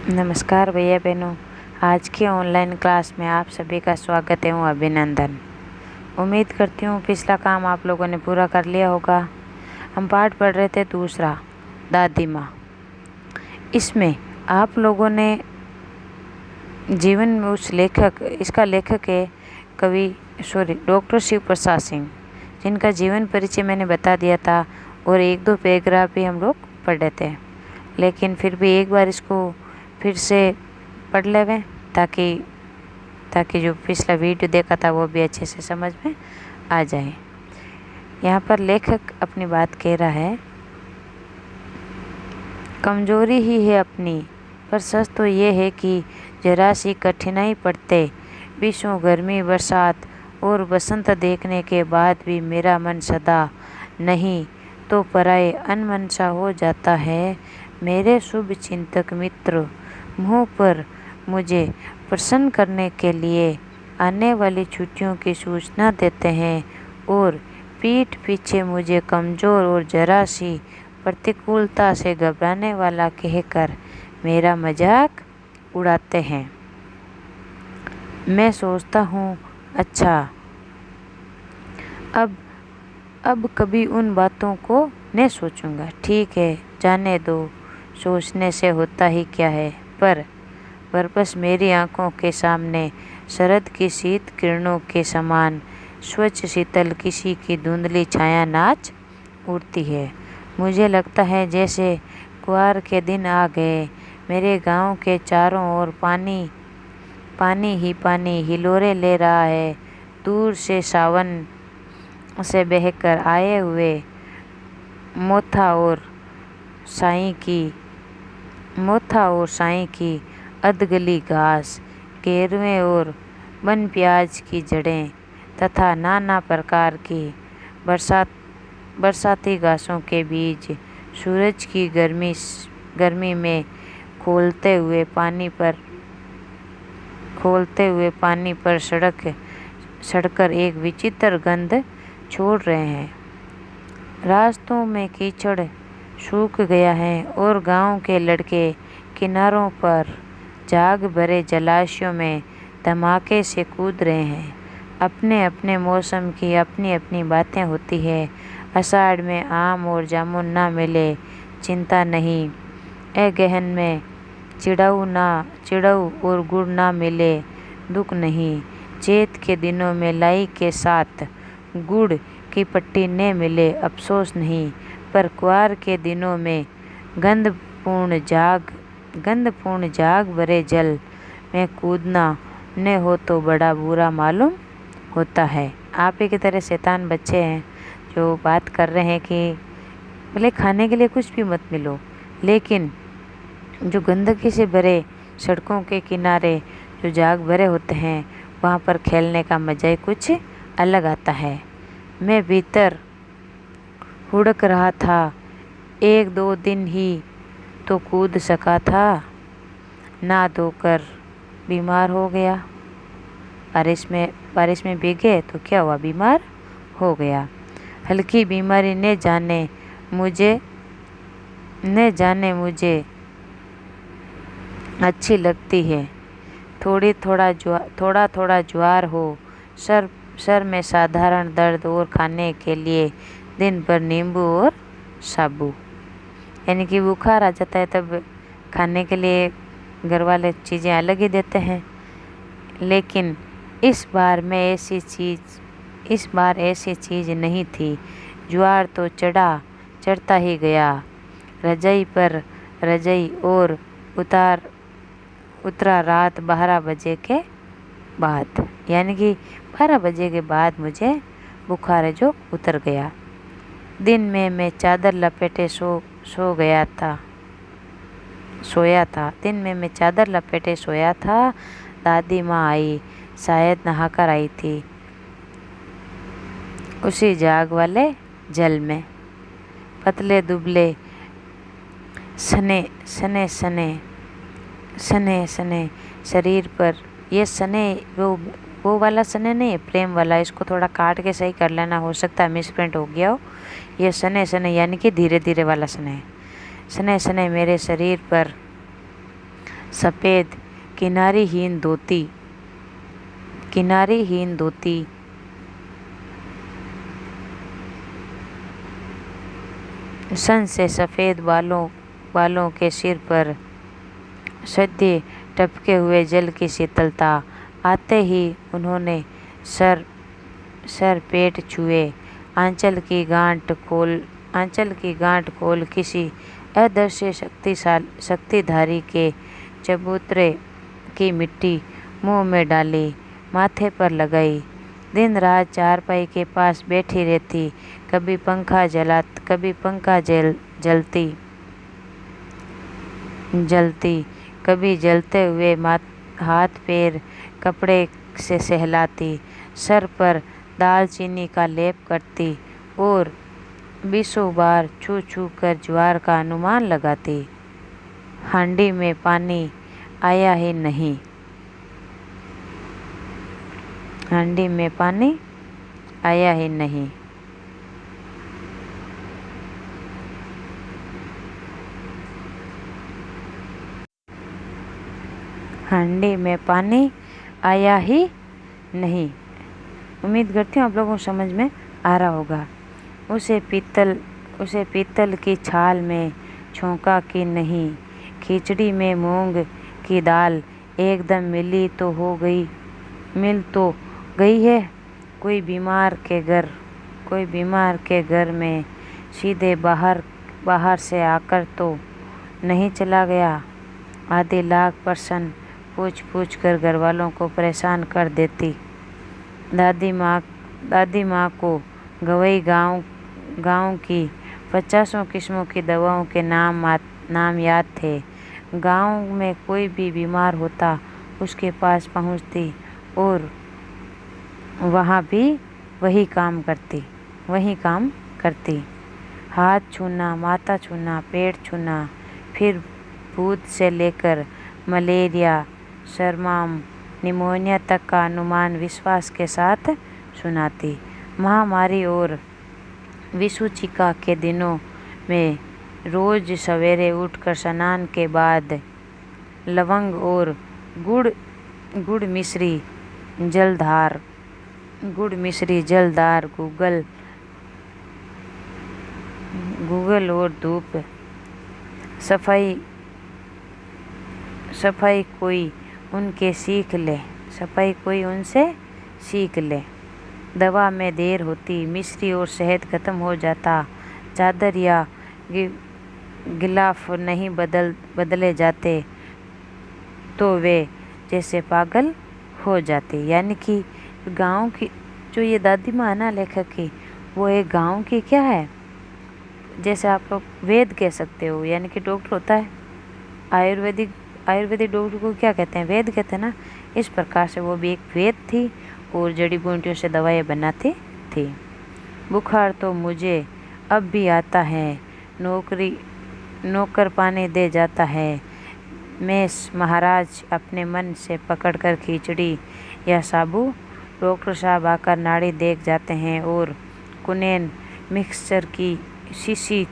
नमस्कार भैया बहनों। आज की ऑनलाइन क्लास में आप सभी का स्वागत एवं अभिनंदन। उम्मीद करती हूँ पिछला काम आप लोगों ने पूरा कर लिया होगा। हम पाठ पढ़ रहे थे दूसरा, दादी माँ। इसमें आप लोगों ने जीवन में इसका लेखक है डॉक्टर शिव प्रसाद सिंह, जिनका जीवन परिचय मैंने बता दिया था और एक दो पैराग्राफ भी हम लोग पढ़ रहे थे। लेकिन फिर भी एक बार इसको फिर से पढ़ लेवें ताकि जो पिछला वीडियो देखा था वो भी अच्छे से समझ में आ जाए। यहाँ पर लेखक अपनी बात कह रहा है, कमजोरी ही है अपनी, पर सच तो ये है कि जरा सी कठिनाई पड़ते बीचों गर्मी बरसात और बसंत देखने के बाद भी मेरा मन सदा नहीं तो पराए अनमन सा हो जाता है। मेरे शुभ चिंतक मित्र मुँह पर मुझे प्रसन्न करने के लिए आने वाली छुट्टियों की सूचना देते हैं और पीठ पीछे मुझे कमज़ोर और जरा सी प्रतिकूलता से घबराने वाला कहकर मेरा मजाक उड़ाते हैं। मैं सोचता हूँ, अच्छा अब कभी उन बातों को नहीं सोचूंगा। ठीक है, जाने दो, सोचने से होता ही क्या है। पर बस मेरी आंखों के सामने शरद की शीत किरणों के समान स्वच्छ शीतल किसी की धुंधली छाया नाच उड़ती है। मुझे लगता है जैसे कुआर के दिन आ गए। मेरे गांव के चारों ओर पानी ही पानी हिलोरे ले रहा है। दूर से सावन से बहकर आए हुए मोथा और साई की अधगली घास, केरुए और वन प्याज की जड़ें तथा नाना प्रकार की बरसाती घासों के बीज सूरज की गर्मी में खोलते हुए पानी पर सड़कर एक विचित्र गंध छोड़ रहे हैं। रास्तों में कीचड़ सूख गया है और गांव के लड़के किनारों पर झाग भरे जलाशयों में धमाके से कूद रहे हैं। अपने अपने मौसम की अपनी अपनी बातें होती है। आषाढ़ में आम और जामुन ना मिले चिंता नहीं, गहन में चिड़ऊ और गुड़ ना मिले दुख नहीं। चैत के दिनों में लाई के साथ गुड़ की पट्टी न मिले अफसोस नहीं। पर कुआर के दिनों में गंधपूर्ण जाग भरे जल में कूदना न हो तो बड़ा बुरा मालूम होता है। आप ही की तरह शैतान बच्चे हैं जो बात कर रहे हैं कि भले खाने के लिए कुछ भी मत मिलो, लेकिन जो गंदगी से भरे सड़कों के किनारे जो जाग भरे होते हैं वहाँ पर खेलने का मज़ा ही कुछ अलग आता है। मैं भीतर हुड़क रहा था, एक दो दिन ही तो कूद सका था, ना धोकर बीमार हो गया। बारिश में भीगे तो क्या हुआ, बीमार हो गया। हल्की बीमारी न जाने मुझे अच्छी लगती है। थोड़ा ज्वार हो, सर में साधारण दर्द और खाने के लिए दिन भर नींबू और साबू, यानी कि बुखार आ जाता है तब खाने के लिए घर वाले चीज़ें अलग ही देते हैं। लेकिन इस बार ऐसी चीज़ नहीं थी। ज्वार तो चढ़ता ही गया, रजाई पर रजाई और उतरा रात 12 बजे के बाद, यानी कि 12 बजे के बाद मुझे बुखार है जो उतर गया। दिन में मैं चादर लपेटे सोया था। दादी माँ आई, शायद नहाकर आई थी उसी जाग वाले जल में। पतले दुबले सने शरीर पर, ये सने वो वाला सने नहीं है, प्रेम वाला। इसको थोड़ा काट के सही कर लेना, हो सकता है मिसप्रिंट हो गया हो। ये सने यानी कि धीरे धीरे वाला सने मेरे शरीर पर सफ़ेद किनारीहीन धोती सन से सफ़ेद बालों के सिर पर सद्य टपके हुए जल की शीतलता। आते ही उन्होंने सर पेट छुए, आंचल की गांठ खोल किसी अदृश्य शक्तिधारी के चबूतरे की मिट्टी मुंह में डाली, माथे पर लगाई। दिन रात चारपाई के पास बैठी रहती, कभी पंखा जलती, कभी जलते हुए हाथ पैर कपड़े से सहलाती, सर पर दालचीनी का लेप करती और 20 बार छू छू कर ज्वार का अनुमान लगाती। हांडी में पानी आया ही नहीं। हांडी में पानी आया ही नहीं। हांडी में पानी आया ही नहीं। उम्मीद करती हूँ आप लोगों को समझ में आ रहा होगा। उसे पीतल की छाल में छोंका कि नहीं, खिचड़ी में मूंग की दाल एकदम मिल तो गई है। कोई बीमार के घर में सीधे बाहर से आकर तो नहीं चला गया। आधे लाख प्रश्न पूछ कर घरवालों को परेशान कर देती। दादी माँ को गवई गांव की 50 किस्मों की दवाओं के नाम याद थे। गांव में कोई भी बीमार होता उसके पास पहुंचती और वहाँ भी वही काम करती। हाथ छूना, माथा छूना, पेट छूना, फिर भूत से लेकर मलेरिया, सरमाम, निमोनिया तक का अनुमान विश्वास के साथ सुनाती। महामारी और विसूचिका के दिनों में रोज सवेरे उठकर स्नान के बाद लवंग और गुड़ मिश्री जलदार गूगल और धूप सफाई कोई उनसे सीख ले। दवा में देर होती, मिश्री और शहद खत्म हो जाता, चादर या गिलाफ नहीं बदले जाते तो वे जैसे पागल हो जाते। यानी कि गांव की जो ये दादी माँ है ना लेखक की, वो एक गांव की क्या है, जैसे आप लोग वेद कह सकते हो। यानी कि डॉक्टर होता है, आयुर्वेदिक डॉक्टर को क्या कहते हैं, वेद कहते हैं ना। इस प्रकार से वो भी एक वेद थी और जड़ी बूटियों से दवाएं बनाती थी। बुखार तो मुझे अब भी आता है, नौकर पानी दे जाता है। मैं महाराज अपने मन से पकड़कर खिचड़ी या साबू, डॉक्टर साहब आकर नाड़ी देख जाते हैं और कुनैन मिक्सचर की शीशी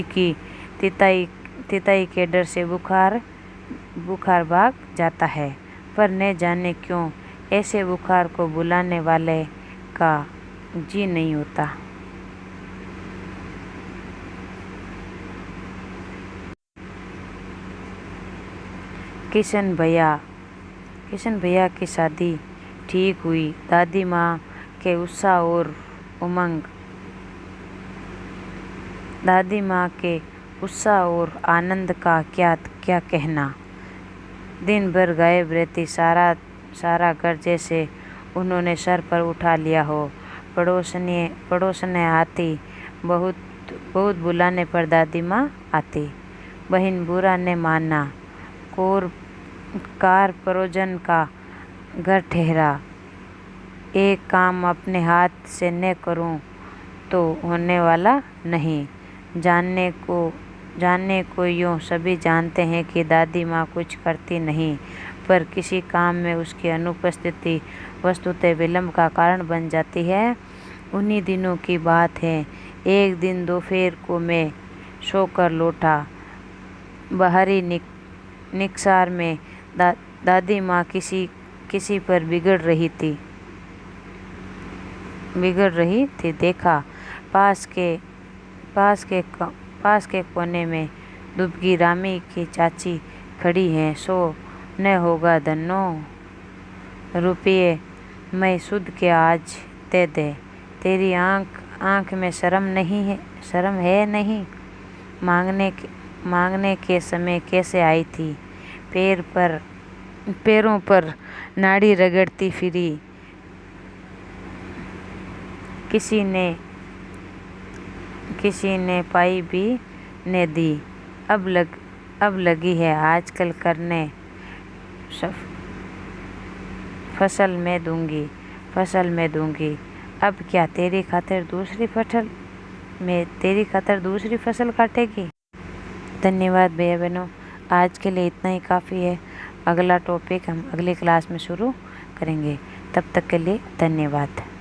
की तिताई के डर से बुखार भाग जाता है। पर न जाने क्यों ऐसे बुखार को बुलाने वाले का जी नहीं होता। किशन भैया की शादी ठीक हुई। दादी माँ के उत्साह और आनंद का क्या कहना। दिन भर गायब रहती, सारा घर जैसे उन्होंने सर पर उठा लिया हो। पड़ोसने आती, बहुत बुलाने पर दादी माँ आती। बहन बुरा ने माना, कार परोजन का घर ठहरा। एक काम अपने हाथ से न करूं तो होने वाला नहीं। जानने को यूँ सभी जानते हैं कि दादी माँ कुछ करती नहीं, पर किसी काम में उसकी अनुपस्थिति वस्तुतः विलंब का कारण बन जाती है। उन्हीं दिनों की बात है। एक दिन दोपहर को मैं सोकर लौटा। निकसार में दादी माँ किसी पर बिगड़ रही थी। देखा पास के कोने में दुबकी रामी की चाची खड़ी है। 100 न होगा धन्नो रुपये मैं सुध के आज दे दे। तेरी आँख में शर्म है नहीं? मांगने के समय कैसे आई थी? पैरों पर नाड़ी रगड़ती फिरी। किसी ने पाई भी ने दी। अब लगी है आजकल करने। फसल में दूंगी। अब क्या तेरी खातिर दूसरी फसल काटेगी? धन्यवाद भैया बहनों, आज के लिए इतना ही काफ़ी है। अगला टॉपिक हम अगली क्लास में शुरू करेंगे। तब तक के लिए धन्यवाद।